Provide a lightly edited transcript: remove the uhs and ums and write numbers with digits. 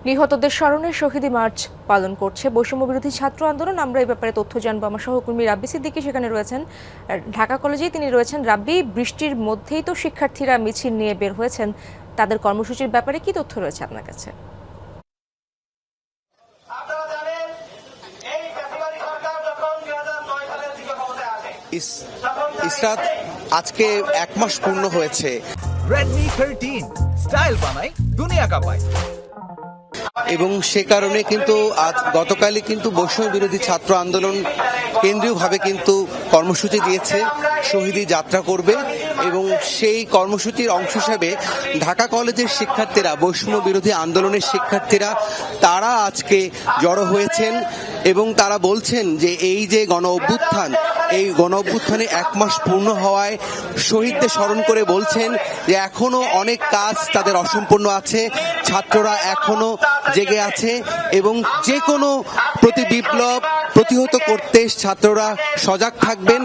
নিহতদের স্মরণে শহীদী মার্চ পালন করছে বৈষম্য বিরোধী ছাত্র আন্দোলন। আমরা এই ব্যাপারে তথ্য জানবো। আমার সহকর্মী রাব্বি সিদ্দিকী সেখানে রয়েছেন, ঢাকা কলেজেই তিনি রয়েছেন। রাব্বি, বৃষ্টির মধ্যেই তো শিক্ষার্থীরা মিছিল নিয়ে বের হয়েছেন, তাদের কর্মসূচির ব্যাপারে কি তথ্য রয়েছে আপনার কাছে? ইসরাত, আজকে 1 মাস পূর্ণ হয়েছে Redmi 13 স্টাইল বানাই দুনিয়া কাঁপায়। এবং সে কারণে কিন্তু আজ গতকালই কিন্তু বৈষম্য বিরোধী ছাত্র আন্দোলন কেন্দ্রীয়ভাবে কিন্তু কর্মসূচি দিয়েছে, শহীদী যাত্রা করবে। এবং সেই কর্মসূচির অংশ হিসেবে ঢাকা কলেজের শিক্ষার্থীরা, বৈষম্য বিরোধী আন্দোলনের শিক্ষার্থীরা, তারা আজকে জড়ো হয়েছেন এবং তারা বলছেন যে এই যে গণ অভ্যুত্থান, এই গণ অভ্যুত্থানে 1 মাস পূর্ণ হওয়ায় শহীদদের স্মরণ করে বলছেন যে এখনো অনেক কাজ তাদের অসম্পূর্ণ আছে, ছাত্ররা এখনো জেগে আছে এবং যে কোনো প্রতি বিপ্লব প্রতিহত করতে ছাত্ররা সজাগ থাকবেন।